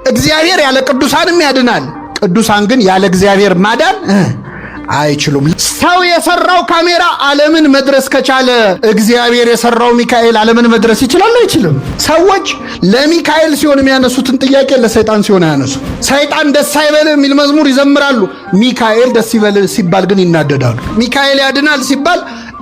እግዚአብሔር ያለ ቅዱሳንም ያድናል። ቅዱሳን ግን ያለ እግዚአብሔር ማዳን አይችሉም። ሰው የሰራው ካሜራ ዓለምን መድረስ ከቻለ እግዚአብሔር የሰራው ሚካኤል ዓለምን መድረስ ይችላል አይችልም? ሰዎች ለሚካኤል ሲሆን የሚያነሱትን ጥያቄ ለሰይጣን ሲሆን ያነሱ። ሰይጣን ደስ አይበልህ የሚል መዝሙር ይዘምራሉ። ሚካኤል ደስ ይበልህ ሲባል ግን ይናደዳሉ። ሚካኤል ያድናል ሲባል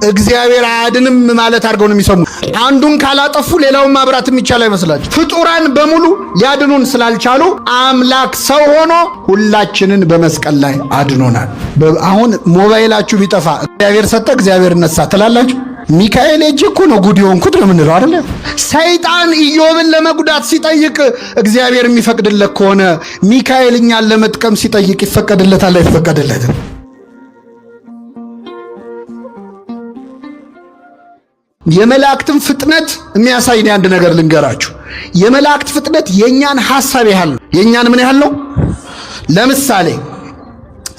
እግዚአብሔር አያድንም ማለት አድርገው ነው የሚሰሙ። አንዱን ካላጠፉ ሌላውን ማብራት የሚቻል አይመስላችሁ። ፍጡራን በሙሉ ሊያድኑን ስላልቻሉ አምላክ ሰው ሆኖ ሁላችንን በመስቀል ላይ አድኖናል። አሁን ሞባይላችሁ ቢጠፋ እግዚአብሔር ሰጠ እግዚአብሔር ነሳ ትላላችሁ? ሚካኤል እጅ እኮ ነው ጉድ የሆንኩት ነው የምንለው አይደለ? ሰይጣን ኢዮብን ለመጉዳት ሲጠይቅ እግዚአብሔር የሚፈቅድለት ከሆነ ሚካኤል እኛን ለመጥቀም ሲጠይቅ ይፈቀድለታል አይፈቀድለትም? የመላእክትን ፍጥነት የሚያሳይ አንድ ነገር ልንገራችሁ። የመላእክት ፍጥነት የኛን ሐሳብ ያህል ነው። የኛን ምን ያህል ነው?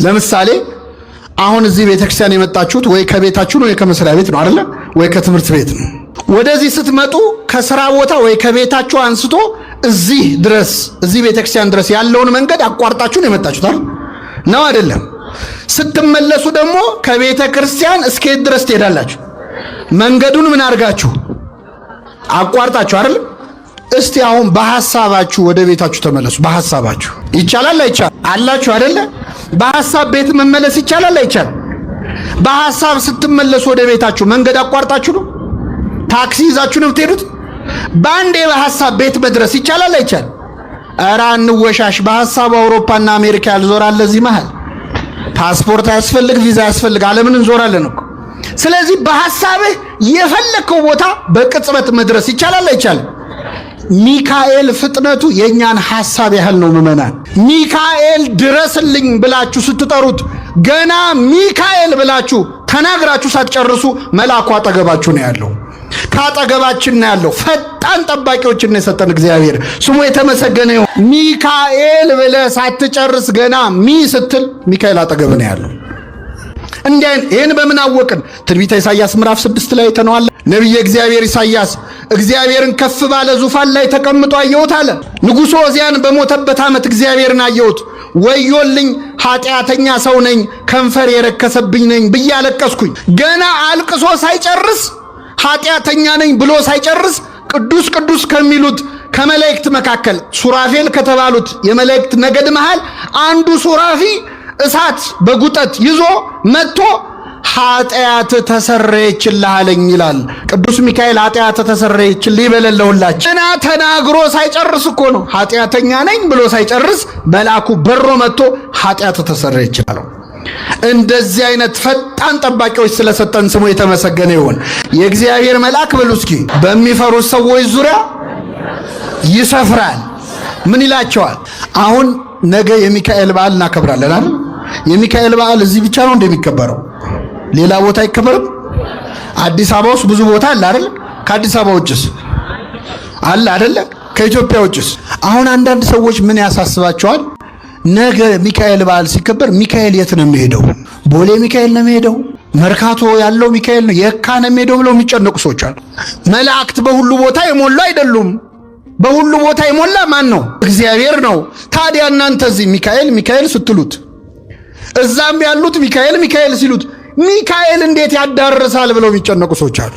ለምሳሌ አሁን እዚህ ቤተክርስቲያን የመጣችሁት ወይ ከቤታችሁ ነው ወይ ከመስሪያ ቤት ነው አይደለ? ወይ ከትምህርት ቤት ነው። ወደዚህ ስትመጡ ከሥራ ቦታ ወይ ከቤታችሁ አንስቶ እዚህ ድረስ እዚህ ቤተክርስቲያን ድረስ ያለውን መንገድ አቋርጣችሁ ነው የመጣችሁት አይደል? ነው አይደለም? ስትመለሱ ደግሞ ከቤተ ክርስቲያን እስከ ድረስ ትሄዳላችሁ። መንገዱን ምን አድርጋችሁ አቋርጣችሁ አይደል? እስቲ አሁን በሐሳባችሁ ወደ ቤታችሁ ተመለሱ። በሐሳባችሁ ይቻላል አይቻል አላችሁ አይደለ? በሐሳብ ቤት መመለስ ይቻላል አይቻል? በሐሳብ ስትመለሱ ወደ ቤታችሁ መንገድ አቋርጣችሁ ነው? ታክሲ ይዛችሁ ነው የምትሄዱት? ባንዴ በሐሳብ ቤት መድረስ ይቻላል አይቻል? ኧረ አንወሻሽ። በሐሳብ አውሮፓና አሜሪካ ያልዞራል። እዚህ መሃል ፓስፖርት ያስፈልግ ቪዛ ያስፈልግ ዓለምን እንዞራለን እኮ። ስለዚህ በሐሳብህ የፈለከው ቦታ በቅጽበት መድረስ ይቻላል አይቻልም? ሚካኤል ፍጥነቱ የኛን ሐሳብ ያህል ነው። ምእመናን ሚካኤል ድረስልኝ ብላችሁ ስትጠሩት ገና ሚካኤል ብላችሁ ተናግራችሁ ሳትጨርሱ መልአኩ አጠገባችሁ ነው ያለው። ካጠገባችን ነው ያለው። ፈጣን ጠባቂዎችን የሰጠን እግዚአብሔር ስሙ የተመሰገነ ይሁን። ሚካኤል ብለህ ሳትጨርስ ገና ስትል ሚካኤል አጠገብ ነው ያለው። ይህን በምን አወቅን? ትንቢተ ኢሳይያስ ምዕራፍ 6 ላይ ተነዋል። ነቢየ እግዚአብሔር ኢሳይያስ እግዚአብሔርን ከፍ ባለ ዙፋን ላይ ተቀምጦ አየሁት አለ። ንጉሡ ዖዝያን በሞተበት ዓመት እግዚአብሔርን አየሁት። ወዮልኝ ኃጢአተኛ ሰው ነኝ፣ ከንፈር የረከሰብኝ ነኝ ብዬ አለቀስኩኝ። ገና አልቅሶ ሳይጨርስ ኃጢአተኛ ነኝ ብሎ ሳይጨርስ ቅዱስ ቅዱስ ከሚሉት ከመላእክት መካከል ሱራፌል ከተባሉት የመላእክት ነገድ መሃል አንዱ ሱራፊ እሳት በጉጠት ይዞ መጥቶ ኃጢአት ተሰረየችልህ አለኝ ይላል። ቅዱስ ሚካኤል ኃጢአት ተሰረየችልህ ይበለለሁላችሁ። እና ተናግሮ ሳይጨርስ እኮ ነው ኃጢአተኛ ነኝ ብሎ ሳይጨርስ መልአኩ በሮ መጥቶ ኃጢአት ተሰረየችልህ። እንደዚህ አይነት ፈጣን ጠባቂዎች ስለሰጠን ስሙ የተመሰገነ ይሁን። የእግዚአብሔር መልአክ በሉ እስኪ በሚፈሩት ሰዎች ዙሪያ ይሰፍራል። ምን ይላቸዋል? አሁን ነገ የሚካኤል በዓል እናከብራለን አይደል? የሚካኤል በዓል እዚህ ብቻ ነው እንደሚከበረው? ሌላ ቦታ አይከበርም? አዲስ አበባ ውስጥ ብዙ ቦታ አለ አይደል? ከአዲስ አበባ ውጭስ አለ አይደል? ከኢትዮጵያ ውጭስ? አሁን አንዳንድ ሰዎች ምን ያሳስባቸዋል? ነገ ሚካኤል በዓል ሲከበር ሚካኤል የት ነው የሚሄደው? ቦሌ ሚካኤል ነው የሚሄደው? መርካቶ ያለው ሚካኤል ነው የካ ነው የሚሄደው ብለው የሚጨነቁ ሰዎች አሉ። መላእክት በሁሉ ቦታ የሞሉ አይደሉም። በሁሉ ቦታ የሞላ ማን ነው? እግዚአብሔር ነው። ታዲያ እናንተ እዚህ ሚካኤል ሚካኤል ስትሉት እዛም ያሉት ሚካኤል ሚካኤል ሲሉት ሚካኤል እንዴት ያዳርሳል ብለው የሚጨነቁ ሰዎች አሉ።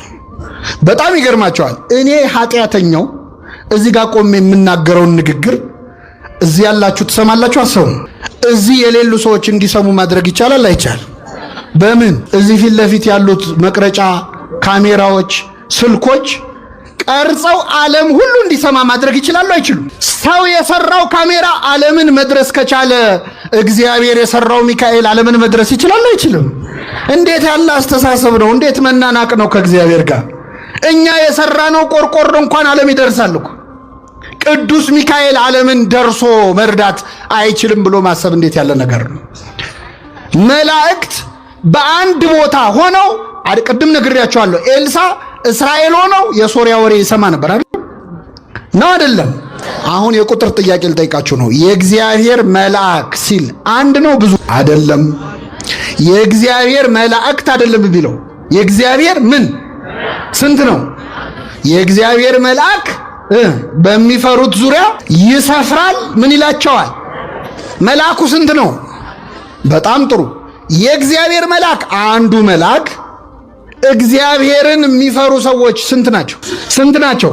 በጣም ይገርማቸዋል። እኔ ኃጢአተኛው እዚህ ጋር ቆሜ የምናገረውን ንግግር እዚህ ያላችሁ ትሰማላችሁ? አሰሙ። እዚህ የሌሉ ሰዎች እንዲሰሙ ማድረግ ይቻላል አይቻል? በምን? እዚህ ፊት ለፊት ያሉት መቅረጫ ካሜራዎች፣ ስልኮች ቀርጸው ዓለም ሁሉ እንዲሰማ ማድረግ ይችላሉ አይችሉም? ሰው የሰራው ካሜራ ዓለምን መድረስ ከቻለ እግዚአብሔር የሰራው ሚካኤል ዓለምን መድረስ ይችላል አይችልም? እንዴት ያለ አስተሳሰብ ነው! እንዴት መናናቅ ነው ከእግዚአብሔር ጋር! እኛ የሰራነው ቆርቆሮ እንኳን ዓለም ይደርሳል እኮ። ቅዱስ ሚካኤል ዓለምን ደርሶ መርዳት አይችልም ብሎ ማሰብ እንዴት ያለ ነገር ነው! መላእክት በአንድ ቦታ ሆነው ቅድም ነግሬያቸዋለሁ። ኤልሳ እስራኤል ሆነው የሶሪያ ወሬ ይሰማ ነበር አይደል? ነው አይደለም? አሁን የቁጥር ጥያቄ ልጠይቃችሁ ነው። የእግዚአብሔር መልአክ ሲል አንድ ነው ብዙ አይደለም? የእግዚአብሔር መላእክት አይደለም ቢለው የእግዚአብሔር ምን ስንት ነው? የእግዚአብሔር መልአክ በሚፈሩት ዙሪያ ይሰፍራል። ምን ይላቸዋል? መልአኩ ስንት ነው? በጣም ጥሩ። የእግዚአብሔር መልአክ አንዱ መልአክ እግዚአብሔርን የሚፈሩ ሰዎች ስንት ናቸው? ስንት ናቸው?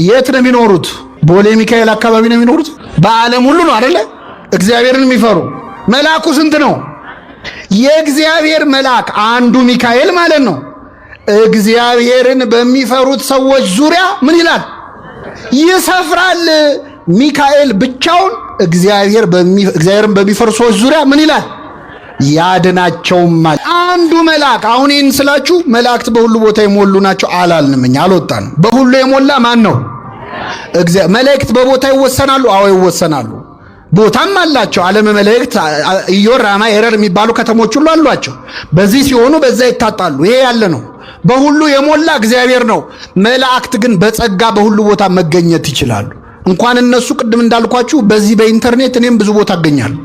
የት ነው የሚኖሩት? ቦሌ ሚካኤል አካባቢ ነው የሚኖሩት? በዓለም ሁሉ ነው አይደለ? እግዚአብሔርን የሚፈሩ መልአኩ ስንት ነው? የእግዚአብሔር መልአክ አንዱ ሚካኤል ማለት ነው። እግዚአብሔርን በሚፈሩት ሰዎች ዙሪያ ምን ይላል? ይሰፍራል። ሚካኤል ብቻውን እግዚአብሔርን በሚፈሩ ሰዎች ዙሪያ ምን ይላል? ያድናቸውማል። አንዱ መልአክ። አሁን ይህን ስላችሁ መላእክት በሁሉ ቦታ የሞሉ ናቸው አላልንም፣ እኛ አልወጣንም። በሁሉ የሞላ ማን ነው? መላእክት በቦታ ይወሰናሉ? አዎ ይወሰናሉ። ቦታም አላቸው። ዓለም መላእክት ኢዮር፣ ራማ፣ ኤረር የሚባሉ ከተሞች ሁሉ አሏቸው። በዚህ ሲሆኑ በዛ ይታጣሉ። ይሄ ያለ ነው። በሁሉ የሞላ እግዚአብሔር ነው። መላእክት ግን በጸጋ በሁሉ ቦታ መገኘት ይችላሉ። እንኳን እነሱ ቅድም እንዳልኳችሁ በዚህ በኢንተርኔት እኔም ብዙ ቦታ አገኛለሁ።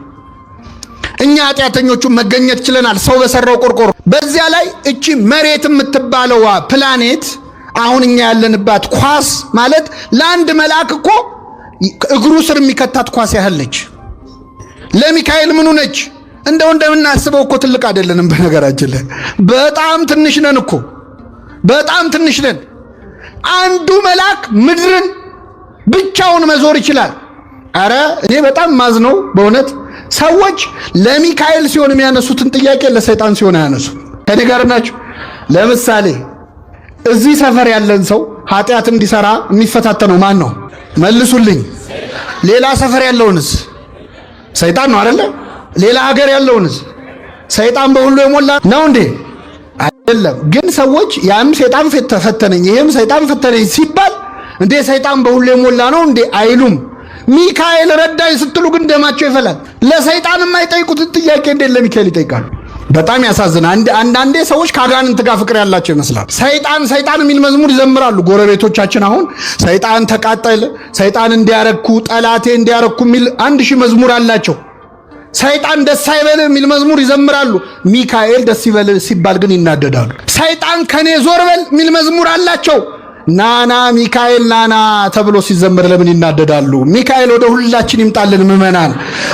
እኛ ኃጢአተኞቹ መገኘት ችለናል፣ ሰው በሰራው ቆርቆሮ። በዚያ ላይ እቺ መሬት የምትባለው ፕላኔት አሁን እኛ ያለንባት ኳስ ማለት ለአንድ መልአክ እኮ እግሩ ስር የሚከታት ኳስ ያህልች። ለሚካኤል ምኑ ነች? እንደምናስበው እኮ ትልቅ አይደለንም። በነገራችን ላይ በጣም ትንሽ ነን እኮ፣ በጣም ትንሽ ነን። አንዱ መልአክ ምድርን ብቻውን መዞር ይችላል። አረ እኔ በጣም ማዝነው በእውነት ሰዎች ለሚካኤል ሲሆን የሚያነሱትን ጥያቄ ለሰይጣን ሲሆን አያነሱ። ከኔ ጋር ናችሁ? ለምሳሌ እዚህ ሰፈር ያለን ሰው ኃጢአት እንዲሰራ የሚፈታተነው ማን ነው? መልሱልኝ። ሌላ ሰፈር ያለውንስ ሰይጣን ነው አይደለ? ሌላ ሀገር ያለውንስ ሰይጣን በሁሉ የሞላ ነው እንዴ? አይደለም። ግን ሰዎች ያም ሰይጣን ፈተነኝ ይሄም ሰይጣን ፈተነኝ ሲባል እንዴ ሰይጣን በሁሉ የሞላ ነው እንዴ አይሉም። ሚካኤል ረዳኝ ስትሉ ግን ደማቸው ይፈላል። ለሰይጣን የማይጠይቁትን ጥያቄ እንዴት ለሚካኤል ይጠይቃሉ? በጣም ያሳዝናል። አንዳንዴ ሰዎች ከአጋንንት ጋር ፍቅር ያላቸው ይመስላል። ሰይጣን የሚል መዝሙር ይዘምራሉ ጎረቤቶቻችን። አሁን ሰይጣን ተቃጠል፣ ሰይጣን እንዲያረኩ፣ ጠላቴ እንዲያረኩ የሚል 1000 መዝሙር አላቸው። ሰይጣን ደስ አይበል የሚል መዝሙር ይዘምራሉ። ሚካኤል ደስ ይበል ሲባል ግን ይናደዳሉ። ሰይጣን ከኔ ዞር በል የሚል መዝሙር አላቸው። ናና ሚካኤል ናና ተብሎ ሲዘመር ለምን ይናደዳሉ? ሚካኤል ወደ ሁላችን ይምጣልን። ምእመናን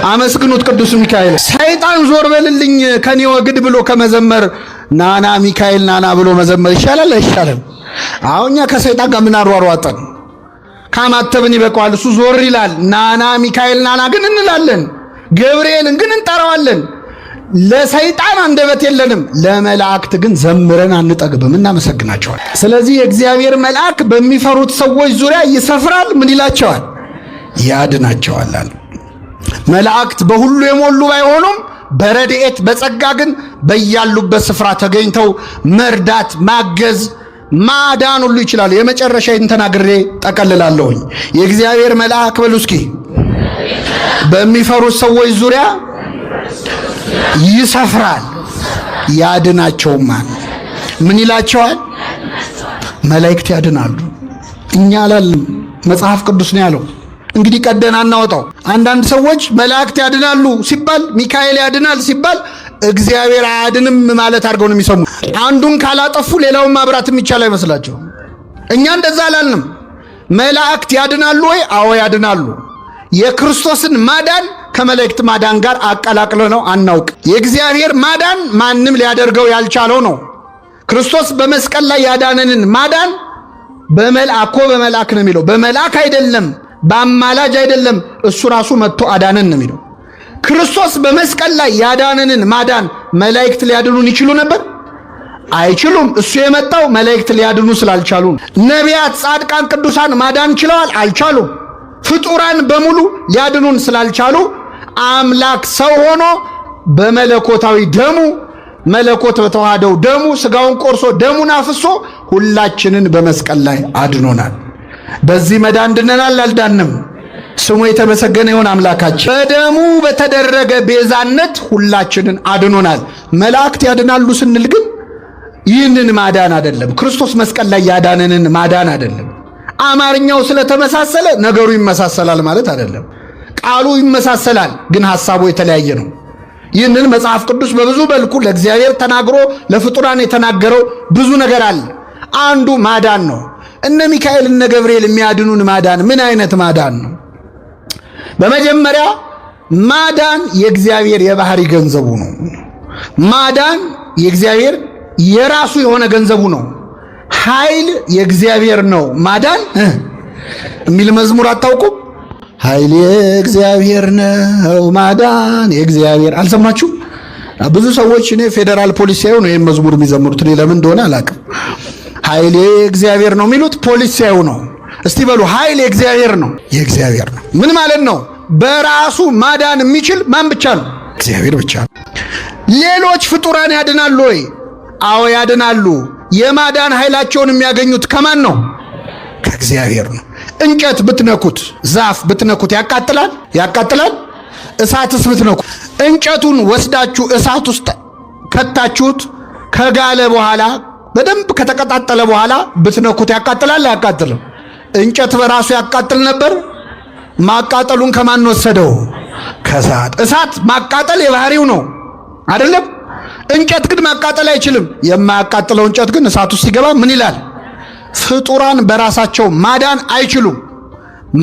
አመስግኑት ቅዱስ ሚካኤል። ሰይጣን ዞር በልልኝ ከኔ ወግድ ብሎ ከመዘመር ናና ሚካኤል ናና ብሎ መዘመር ይሻላል አይሻልም? አሁን እኛ ከሰይጣን ጋር ምን አሯሯጠን? ካማተብን ይበቃዋል። እሱ ዞር ይላል። ናና ሚካኤል ናና ግን እንላለን። ገብርኤልን ግን እንጠራዋለን። ለሰይጣን አንደበት የለንም። ለመላእክት ግን ዘምረን አንጠግብም፣ እናመሰግናቸዋል። ስለዚህ የእግዚአብሔር መልአክ በሚፈሩት ሰዎች ዙሪያ ይሰፍራል። ምን ይላቸዋል? ያድናቸዋል። መላእክት በሁሉ የሞሉ ባይሆኑም በረድኤት በጸጋ ግን በያሉበት ስፍራ ተገኝተው መርዳት፣ ማገዝ፣ ማዳን ሁሉ ይችላሉ። የመጨረሻ ተናግሬ ጠቀልላለሁኝ። የእግዚአብሔር መልአክ በሉ እስኪ በሚፈሩት ሰዎች ዙሪያ ይሰፍራል፣ ያድናቸውማል። ምን ይላቸዋል? መላእክት ያድናሉ። እኛ አላልም፣ መጽሐፍ ቅዱስ ነው ያለው። እንግዲህ ቀደን አናወጣው። አንዳንድ ሰዎች መላእክት ያድናሉ ሲባል ሚካኤል ያድናል ሲባል እግዚአብሔር አያድንም ማለት አድርገው ነው የሚሰሙ። አንዱን ካላጠፉ ሌላውን ማብራት የሚቻል አይመስላቸው። እኛ እንደዛ አላልንም። መላእክት ያድናሉ ወይ? አዎ ያድናሉ። የክርስቶስን ማዳን ከመላእክት ማዳን ጋር አቀላቅለ ነው አናውቅ። የእግዚአብሔር ማዳን ማንም ሊያደርገው ያልቻለው ነው። ክርስቶስ በመስቀል ላይ ያዳነንን ማዳን በመልአክ ነው የሚለው። በመልአክ አይደለም፣ በአማላጅ አይደለም፣ እሱ ራሱ መጥቶ አዳነን ነው የሚለው። ክርስቶስ በመስቀል ላይ ያዳነንን ማዳን መላእክት ሊያድኑን ይችሉ ነበር? አይችሉም። እሱ የመጣው መላእክት ሊያድኑ ስላልቻሉ። ነቢያት፣ ጻድቃን፣ ቅዱሳን ማዳን ችለዋል? አልቻሉም። ፍጡራን በሙሉ ሊያድኑን ስላልቻሉ አምላክ ሰው ሆኖ በመለኮታዊ ደሙ መለኮት በተዋህደው ደሙ ስጋውን ቆርሶ ደሙን አፍሶ ሁላችንን በመስቀል ላይ አድኖናል። በዚህ መዳን ድነናል? አልዳንም? ስሙ የተመሰገነ ይሁን አምላካችን። በደሙ በተደረገ ቤዛነት ሁላችንን አድኖናል። መላእክት ያድናሉ ስንል ግን ይህንን ማዳን አይደለም። ክርስቶስ መስቀል ላይ ያዳነንን ማዳን አይደለም። አማርኛው ስለተመሳሰለ ነገሩ ይመሳሰላል ማለት አይደለም። ቃሉ ይመሳሰላል፣ ግን ሐሳቡ የተለያየ ነው። ይህንን መጽሐፍ ቅዱስ በብዙ መልኩ ለእግዚአብሔር ተናግሮ ለፍጡራን የተናገረው ብዙ ነገር አለ። አንዱ ማዳን ነው። እነ ሚካኤል እነ ገብርኤል የሚያድኑን ማዳን ምን አይነት ማዳን ነው? በመጀመሪያ ማዳን የእግዚአብሔር የባህሪ ገንዘቡ ነው። ማዳን የእግዚአብሔር የራሱ የሆነ ገንዘቡ ነው። ኃይል የእግዚአብሔር ነው። ማዳን የሚል መዝሙር አታውቁም? ኃይል የእግዚአብሔር ነው፣ ማዳን የእግዚአብሔር። አልሰማችሁ? ብዙ ሰዎች እኔ ፌዴራል ፖሊስ ሳይሆን ነው ይሄን መዝሙር የሚዘምሩት። እኔ ለምን እንደሆነ አላውቅም። ኃይል የእግዚአብሔር ነው የሚሉት ፖሊስ ሳይሆን ነው። እስቲ በሉ ኃይል የእግዚአብሔር ነው። የእግዚአብሔር ነው ምን ማለት ነው? በራሱ ማዳን የሚችል ማን ብቻ ነው? እግዚአብሔር ብቻ ነው። ሌሎች ፍጡራን ያድናሉ ወይ? አዎ ያድናሉ። የማዳን ኃይላቸውን የሚያገኙት ከማን ነው? ከእግዚአብሔር ነው። እንጨት ብትነኩት፣ ዛፍ ብትነኩት ያቃጥላል? ያቃጥላል? እሳትስ ብትነኩት፣ እንጨቱን ወስዳችሁ እሳት ውስጥ ከታችሁት ከጋለ በኋላ በደንብ ከተቀጣጠለ በኋላ ብትነኩት ያቃጥላል? አያቃጥልም? እንጨት በራሱ ያቃጥል ነበር? ማቃጠሉን ከማን ወሰደው? ከእሳት። እሳት ማቃጠል የባህሪው ነው አይደለም? እንጨት ግን ማቃጠል አይችልም። የማያቃጥለው እንጨት ግን እሳት ውስጥ ሲገባ ምን ይላል? ፍጡራን በራሳቸው ማዳን አይችሉም።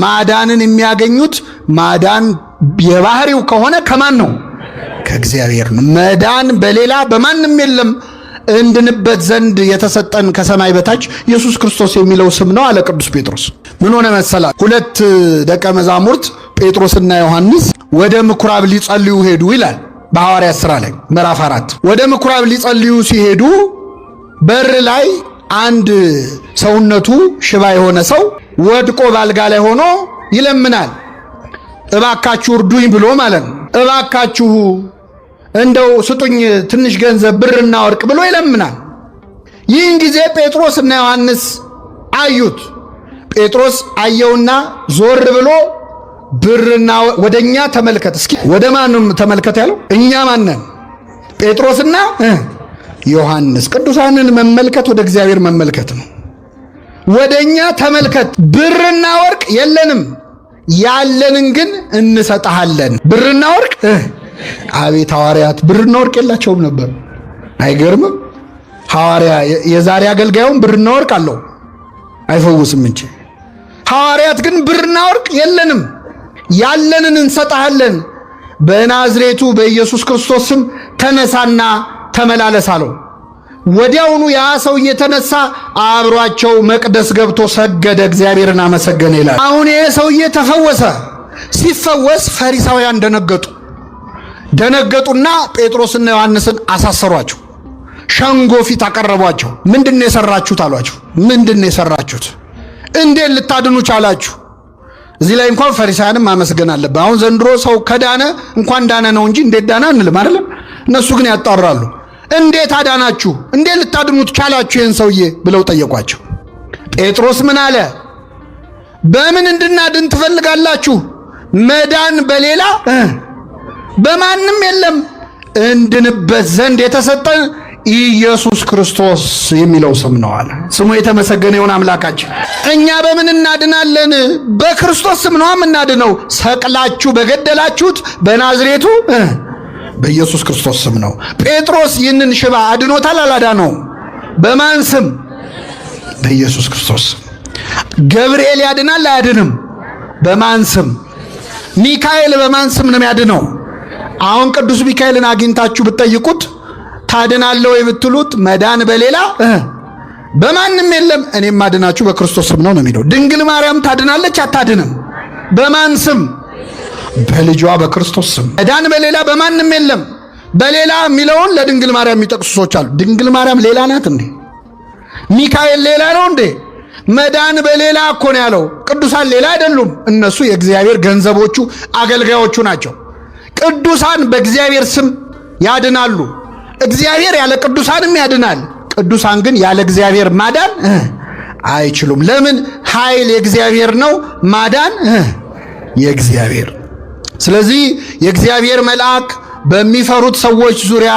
ማዳንን የሚያገኙት ማዳን የባህሪው ከሆነ ከማን ነው? ከእግዚአብሔር ነው። መዳን በሌላ በማንም የለም። እንድንበት ዘንድ የተሰጠን ከሰማይ በታች ኢየሱስ ክርስቶስ የሚለው ስም ነው አለ ቅዱስ ጴጥሮስ። ምን ሆነ መሰላ? ሁለት ደቀ መዛሙርት ጴጥሮስና ዮሐንስ ወደ ምኩራብ ሊጸልዩ ሄዱ ይላል በሐዋርያት ሥራ ላይ ምዕራፍ 4። ወደ ምኩራብ ሊጸልዩ ሲሄዱ በር ላይ አንድ ሰውነቱ ሽባ የሆነ ሰው ወድቆ ባልጋ ላይ ሆኖ ይለምናል። እባካችሁ እርዱኝ ብሎ ማለት ነው። እባካችሁ እንደው ስጡኝ ትንሽ ገንዘብ ብርና ወርቅ ብሎ ይለምናል። ይህን ጊዜ ጴጥሮስና ዮሐንስ አዩት። ጴጥሮስ አየውና ዞር ብሎ ብርና ወደኛ ተመልከት፣ እስኪ ወደ ማንም ተመልከት ያለው እኛ ማነን? ጴጥሮስና ዮሐንስ። ቅዱሳንን መመልከት ወደ እግዚአብሔር መመልከት ነው። ወደኛ ተመልከት። ብርና ወርቅ የለንም፣ ያለንን ግን እንሰጣለን። ብርና ወርቅ አቤት ሐዋርያት ብርና ወርቅ የላቸውም ነበር። አይገርምም? ሐዋርያ የዛሬ አገልጋዩም ብርና ወርቅ አለው አይፈውስም እንጂ። ሐዋርያት ግን ብርና ወርቅ የለንም፣ ያለንን እንሰጣለን። በናዝሬቱ በኢየሱስ ክርስቶስ ስም ተነሳና ተመላለስ አለው። ወዲያውኑ ያ ሰውዬ ተነሳ፣ አብሯቸው መቅደስ ገብቶ ሰገደ፣ እግዚአብሔርን አመሰገነ ይላል። አሁን ይሄ ሰውዬ ተፈወሰ። ሲፈወስ ፈሪሳውያን ደነገጡና ጴጥሮስና ዮሐንስን አሳሰሯቸው። ሸንጎ ፊት አቀረቧቸው። ምንድነው የሰራችሁት አሏቸው። ምንድነው የሰራችሁት? እንዴት ልታድኑ ቻላችሁ? እዚህ ላይ እንኳን ፈሪሳውያንም ማመስገን አለበት። አሁን ዘንድሮ ሰው ከዳነ እንኳን ዳነ ነው እንጂ እንዴት ዳነ አንልም አይደለም። እነሱ ግን ያጣራሉ። እንዴት አዳናችሁ? እንዴት ልታድኑት ቻላችሁ ይህን ሰውዬ ብለው ጠየቋቸው። ጴጥሮስ ምን አለ? በምን እንድናድን ትፈልጋላችሁ? መዳን በሌላ በማንም የለም፣ እንድንበት ዘንድ የተሰጠን ኢየሱስ ክርስቶስ የሚለው ስም ነው አለ። ስሙ የተመሰገነ ይሁን አምላካችን። እኛ በምን እናድናለን? በክርስቶስ ስም ነው የምናድነው። ሰቅላችሁ በገደላችሁት በናዝሬቱ በኢየሱስ ክርስቶስ ስም ነው። ጴጥሮስ ይህንን ሽባ አድኖታል አላዳነው? በማን ስም? በኢየሱስ ክርስቶስ ስም። ገብርኤል ያድናል አያድንም? በማን ስም? ሚካኤል በማን ስም ነው የሚያድነው? አሁን ቅዱስ ሚካኤልን አግኝታችሁ ብትጠይቁት ታድናለህ ወይ ብትሉት መዳን በሌላ በማንም የለም፣ እኔም ማድናችሁ በክርስቶስ ስም ነው የሚለው። ድንግል ማርያም ታድናለች አታድንም? በማን ስም? በልጇ በክርስቶስ ስም። መዳን በሌላ በማንም የለም። በሌላ የሚለውን ለድንግል ማርያም የሚጠቅሱ ሰዎች አሉ። ድንግል ማርያም ሌላ ናት እንዴ? ሚካኤል ሌላ ነው እንዴ? መዳን በሌላ እኮ ነው ያለው። ቅዱሳን ሌላ አይደሉም። እነሱ የእግዚአብሔር ገንዘቦቹ አገልጋዮቹ ናቸው። ቅዱሳን በእግዚአብሔር ስም ያድናሉ። እግዚአብሔር ያለ ቅዱሳንም ያድናል። ቅዱሳን ግን ያለ እግዚአብሔር ማዳን አይችሉም። ለምን? ኃይል የእግዚአብሔር ነው፣ ማዳን የእግዚአብሔር። ስለዚህ የእግዚአብሔር መልአክ በሚፈሩት ሰዎች ዙሪያ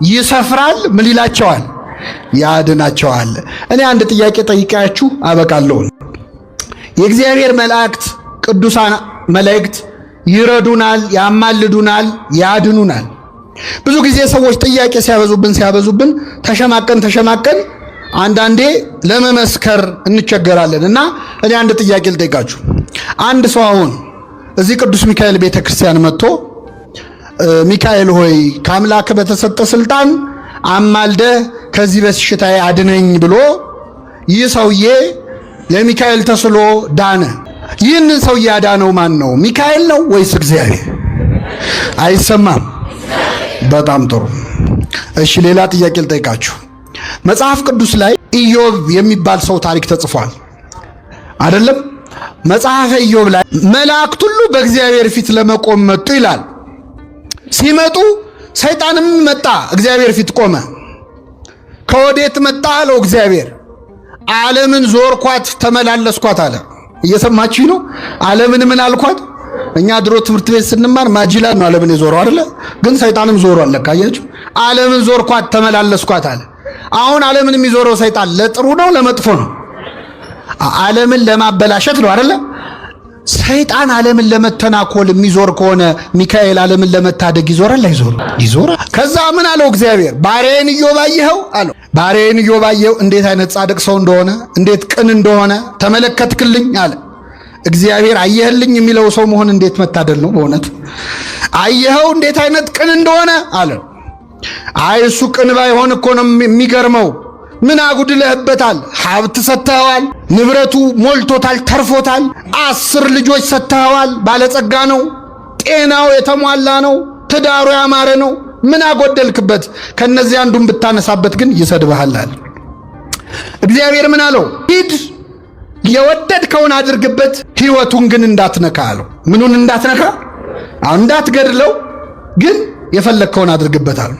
ይሰፍራል። ምን ይላቸዋል? ያድናቸዋል። እኔ አንድ ጥያቄ ጠይቃችሁ አበቃለሁ። የእግዚአብሔር መላእክት ቅዱሳን መላእክት ይረዱናል፣ ያማልዱናል፣ ያድኑናል። ብዙ ጊዜ ሰዎች ጥያቄ ሲያበዙብን ተሸማቀን አንዳንዴ ለመመስከር እንቸገራለን እና እኔ አንድ ጥያቄ ልጠይቃችሁ። አንድ ሰው አሁን እዚህ ቅዱስ ሚካኤል ቤተክርስቲያን መጥቶ ሚካኤል ሆይ ከአምላክ በተሰጠ ስልጣን አማልደ ከዚህ በሽታዬ አድነኝ ብሎ ይህ ሰውዬ ለሚካኤል ተስሎ ዳነ። ይህንን ሰውዬ ያዳነው ማን ነው? ሚካኤል ነው ወይስ እግዚአብሔር? አይሰማም። በጣም ጥሩ። እሺ ሌላ ጥያቄ ልጠይቃችሁ። መጽሐፍ ቅዱስ ላይ ኢዮብ የሚባል ሰው ታሪክ ተጽፏል አይደለም? መጽሐፈ ኢዮብ ላይ መላእክት ሁሉ በእግዚአብሔር ፊት ለመቆም መጡ ይላል። ሲመጡ ሰይጣንም መጣ፣ እግዚአብሔር ፊት ቆመ። ከወዴት መጣ አለው እግዚአብሔር። ዓለምን ዞርኳት ተመላለስኳት አለ። እየሰማችሁ ነው? ዓለምን ምን አልኳት? እኛ ድሮ ትምህርት ቤት ስንማር ማጅላን ነው ዓለምን የዞረው አይደለ? ግን ሰይጣንም ዞሯል። ለካ አያችሁ? ዓለምን ዞርኳት ተመላለስኳት አለ። አሁን ዓለምን የሚዞረው ሰይጣን ለጥሩ ነው ለመጥፎ ነው? ዓለምን ለማበላሸት ነው አይደለ? ሰይጣን ዓለምን ለመተናኮል የሚዞር ከሆነ ሚካኤል ዓለምን ለመታደግ ይዞራል አይዞርም? ይዞራል። ከዛ ምን አለው እግዚአብሔር? ባሪያዬን ኢዮብ አየኸው አለው። ባሪያዬን ኢዮብ አየኸው፣ እንዴት አይነት ጻድቅ ሰው እንደሆነ፣ እንዴት ቅን እንደሆነ ተመለከትክልኝ አለ እግዚአብሔር። አየህልኝ የሚለው ሰው መሆን እንዴት መታደል ነው በእውነት። አየኸው እንዴት አይነት ቅን እንደሆነ አለ። አይ እሱ ቅን ባይሆን እኮ ነው የሚገርመው። ምን አጉድለህበታል? ሀብት ሰጥተኸዋል፣ ንብረቱ ሞልቶታል፣ ተርፎታል። 10 ልጆች ሰጥተኸዋል፣ ባለጸጋ ነው፣ ጤናው የተሟላ ነው፣ ትዳሩ ያማረ ነው። ምን አጎደልክበት? ከነዚህ አንዱን ብታነሳበት ግን ይሰድብሃል አለ እግዚአብሔር። ምን አለው? ሂድ የወደድከውን አድርግበት፣ ህይወቱን ግን እንዳትነካ አለው። ምኑን እንዳትነካ? እንዳትገድለው፣ ግን የፈለግከውን አድርግበት አለው።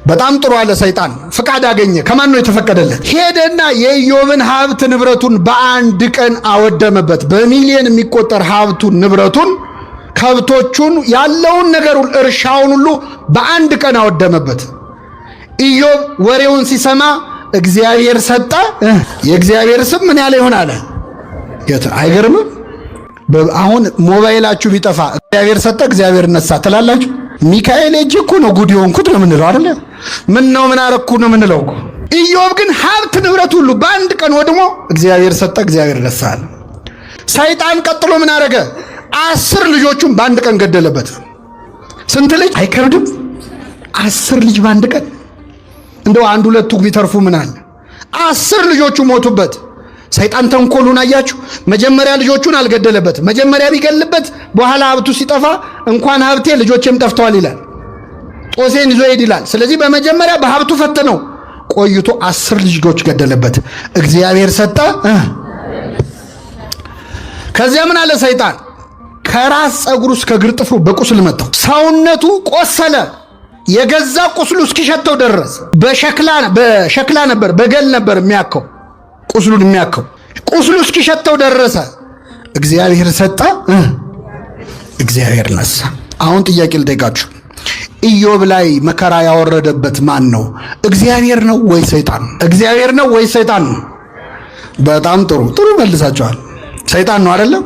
በጣም ጥሩ አለ ሰይጣን። ፍቃድ አገኘ። ከማን ነው የተፈቀደለት? ሄደና የኢዮብን ሀብት ንብረቱን በአንድ ቀን አወደመበት። በሚሊዮን የሚቆጠር ሀብቱን ንብረቱን፣ ከብቶቹን፣ ያለውን ነገሩን፣ እርሻውን ሁሉ በአንድ ቀን አወደመበት። ኢዮብ ወሬውን ሲሰማ እግዚአብሔር ሰጠ፣ የእግዚአብሔር ስም ምን ያለ ይሆን አለ። አይገርምም? አሁን ሞባይላችሁ ቢጠፋ እግዚአብሔር ሰጠ እግዚአብሔር ነሳ ትላላችሁ? ሚካኤል እጅ እኮ ነው ጉድ የሆንኩት ነው የምንለው አይደለ? ምን ነው ምን አረኩ ነው የምንለው እኮ። ኢዮብ ግን ሀብት ንብረት ሁሉ በአንድ ቀን ወድሞ እግዚአብሔር ሰጠ እግዚአብሔር ነሳ አለ። ሰይጣን ቀጥሎ ምን አረገ? 10 ልጆቹን በአንድ ቀን ገደለበት። ስንት ልጅ? አይከብድም? 10 ልጅ በአንድ ቀን። እንደው አንድ ሁለቱ ቢተርፉ ምን አለ? 10 ልጆቹ ሞቱበት። ሰይጣን ተንኮሉን አያችሁ? መጀመሪያ ልጆቹን አልገደለበት። መጀመሪያ ቢገልበት በኋላ ሀብቱ ሲጠፋ እንኳን ሀብቴ ልጆቼም ጠፍተዋል ይላል፣ ጦሴን ይዞ ሄድ ይላል። ስለዚህ በመጀመሪያ በሀብቱ ፈተነው፣ ቆይቶ 10 ልጆች ገደለበት። እግዚአብሔር ሰጠ። ከዚያ ምን አለ ሰይጣን? ከራስ ፀጉሩ እስከ እግር ጥፍሩ በቁስል መታው። ሰውነቱ ቆሰለ፣ የገዛ ቁስሉ እስኪሸተው ድረስ። በሸክላ ነበር፣ በገል ነበር የሚያከው ቁስሉን የሚያከው። ቁስሉ እስኪሸተው ደረሰ። እግዚአብሔር ሰጠ፣ እግዚአብሔር ነሳ። አሁን ጥያቄ ልጠይቃችሁ። ኢዮብ ላይ መከራ ያወረደበት ማን ነው? እግዚአብሔር ነው ወይ ሰይጣን? እግዚአብሔር ነው ወይ ሰይጣን ነው? በጣም ጥሩ መልሳችኋል። ሰይጣን ነው አይደለም?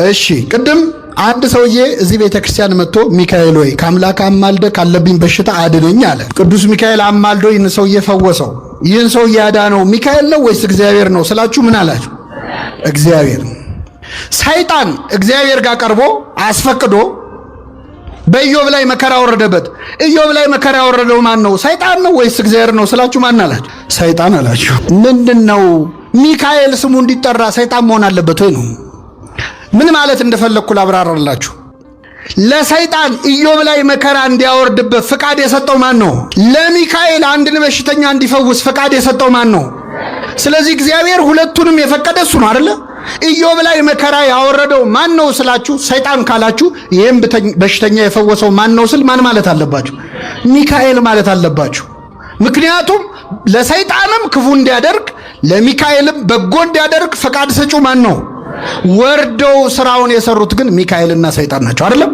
እሺ ቅድም አንድ ሰውዬ እዚህ ቤተክርስቲያን መጥቶ ሚካኤል ሆይ ከአምላክ አማልደ ካለብኝ በሽታ አድነኝ አለ። ቅዱስ ሚካኤል አማልዶ ይህን ሰውዬ ፈወሰው። ይህን ሰውዬ ያዳነው ሚካኤል ነው ወይስ እግዚአብሔር ነው ስላችሁ ምን አላችሁ? እግዚአብሔር። ሰይጣን እግዚአብሔር ጋር ቀርቦ አስፈቅዶ በኢዮብ ላይ መከራ ወረደበት። ኢዮብ ላይ መከራ ያወረደው ማን ነው? ሰይጣን ነው ወይስ እግዚአብሔር ነው ስላችሁ ማን አላችሁ? ሰይጣን አላችሁ። ምንድነው ሚካኤል ስሙ እንዲጠራ ሰይጣን መሆን አለበት ወይ ነው? ምን ማለት እንደፈለኩ ላብራራላችሁ። ለሰይጣን ኢዮብ ላይ መከራ እንዲያወርድበት ፍቃድ የሰጠው ማን ነው? ለሚካኤል አንድን በሽተኛ እንዲፈውስ ፍቃድ የሰጠው ማን ነው? ስለዚህ እግዚአብሔር ሁለቱንም የፈቀደ እሱ ነው አይደለ? ኢዮብ ላይ መከራ ያወረደው ማን ነው ስላችሁ ሰይጣን ካላችሁ፣ ይህም በሽተኛ የፈወሰው ማን ነው ስል ማን ማለት አለባችሁ? ሚካኤል ማለት አለባችሁ። ምክንያቱም ለሰይጣንም ክፉ እንዲያደርግ ለሚካኤልም በጎ እንዲያደርግ ፈቃድ ሰጪው ማን ነው? ወርደው ስራውን የሰሩት ግን ሚካኤልና ሰይጣን ናቸው አይደለም?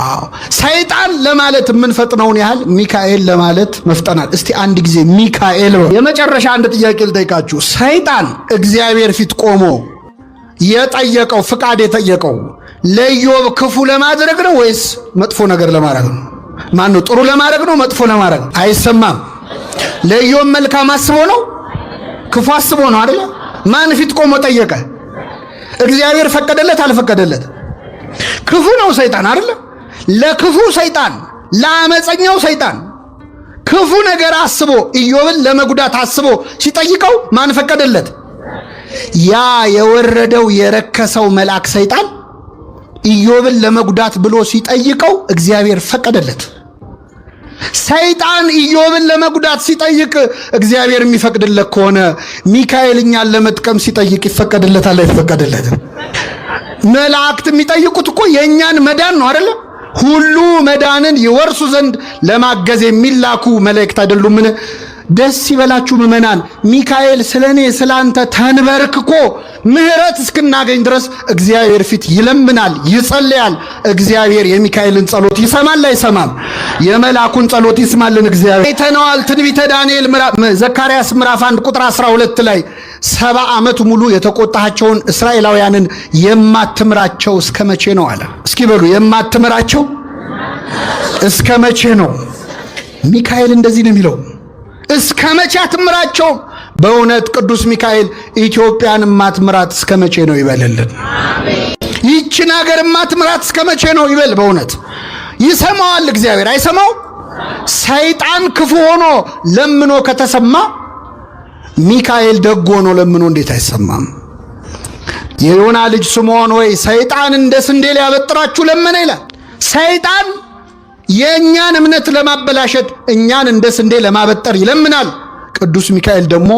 አዎ። ሰይጣን ለማለት የምንፈጥነውን ያህል ሚካኤል ለማለት መፍጠናል። እስቲ አንድ ጊዜ ሚካኤል። የመጨረሻ አንድ ጥያቄ ልጠይቃችሁ። ሰይጣን እግዚአብሔር ፊት ቆሞ የጠየቀው ፍቃድ የጠየቀው ለኢዮብ ክፉ ለማድረግ ነው ወይስ መጥፎ ነገር ለማድረግ ነው? ማን ነው? ጥሩ ለማድረግ ነው መጥፎ ለማድረግ? አይሰማም። ለኢዮብ መልካም አስቦ ነው ክፉ አስቦ ነው አይደል? ማን ፊት ቆሞ ጠየቀ? እግዚአብሔር ፈቀደለት አልፈቀደለት? ክፉ ነው ሰይጣን አይደል? ለክፉ ሰይጣን፣ ለአመፀኛው ሰይጣን ክፉ ነገር አስቦ ኢዮብን ለመጉዳት አስቦ ሲጠይቀው ማን ፈቀደለት? ያ የወረደው የረከሰው መልአክ ሰይጣን ኢዮብን ለመጉዳት ብሎ ሲጠይቀው እግዚአብሔር ፈቀደለት። ሰይጣን ኢዮብን ለመጉዳት ሲጠይቅ እግዚአብሔር የሚፈቅድለት ከሆነ ሚካኤል እኛን ለመጥቀም ሲጠይቅ ይፈቀድለታል አይፈቀድለትም? መላእክት የሚጠይቁት እኮ የእኛን መዳን ነው አይደለ? ሁሉ መዳንን ይወርሱ ዘንድ ለማገዝ የሚላኩ መላእክት አይደሉምን? ደስ ይበላችሁ ምእመናን፣ ሚካኤል ስለኔ ስላንተ ተንበርክኮ ምህረት እስክናገኝ ድረስ እግዚአብሔር ፊት ይለምናል፣ ይጸልያል። እግዚአብሔር የሚካኤልን ጸሎት ይሰማል አይሰማም? የመልአኩን ጸሎት ይስማልን እግዚአብሔር። አይተነዋል። ትንቢተ ዳንኤል ዘካርያስ ምዕራፍ 1 ቁጥር 12 ላይ 70 ዓመት ሙሉ የተቆጣቸውን እስራኤላውያንን የማትምራቸው እስከ መቼ ነው አለ። እስኪ በሉ የማትምራቸው እስከ መቼ ነው? ሚካኤል እንደዚህ ነው የሚለው፣ እስከ መቼ አትምራቸው? በእውነት ቅዱስ ሚካኤል ኢትዮጵያን ማትምራት እስከ መቼ ነው ይበልልን። ይህችን ሀገር ማትምራት እስከ መቼ ነው ይበል። በእውነት ይሰማዋል እግዚአብሔር አይሰማው? ሰይጣን ክፉ ሆኖ ለምኖ ከተሰማ ሚካኤል ደግ ሆኖ ለምኖ እንዴት አይሰማም? የዮና ልጅ ስምዖን ወይ ሰይጣን እንደ ስንዴ ሊያበጥራችሁ ለመነ ይላል። ሰይጣን የእኛን እምነት ለማበላሸት እኛን እንደ ስንዴ ለማበጠር ይለምናል። ቅዱስ ሚካኤል ደግሞ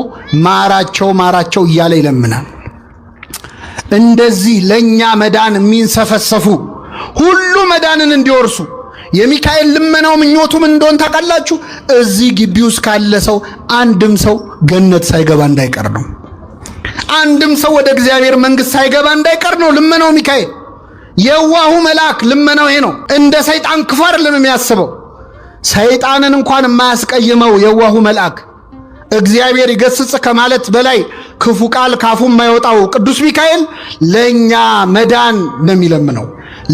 ማራቸው ማራቸው እያለ ይለምናል። እንደዚህ ለእኛ መዳን የሚንሰፈሰፉ ሁሉ መዳንን እንዲወርሱ የሚካኤል ልመናው ምኞቱም እንደሆን ታውቃላችሁ። እዚህ ግቢ ውስጥ ካለ ሰው አንድም ሰው ገነት ሳይገባ እንዳይቀር ነው። አንድም ሰው ወደ እግዚአብሔር መንግሥት ሳይገባ እንዳይቀር ነው ልመናው ሚካኤል። የዋሁ መልአክ ልመናው ይሄ ነው። እንደ ሰይጣን ክፉ አይደለም የሚያስበው። ሰይጣንን እንኳን የማያስቀይመው የዋሁ መልአክ እግዚአብሔር ይገስጽ ከማለት በላይ ክፉ ቃል ካፉ የማይወጣው ቅዱስ ሚካኤል ለኛ መዳን ነው የሚለምነው።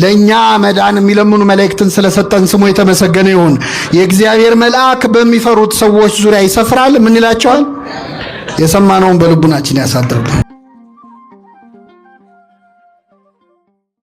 ለኛ መዳን የሚለምኑ መላእክትን ስለሰጠን ስሙ የተመሰገነ ይሁን። የእግዚአብሔር መልአክ በሚፈሩት ሰዎች ዙሪያ ይሰፍራል። ምን ይላቸዋል? የሰማነውን በልቡናችን ያሳድርብን።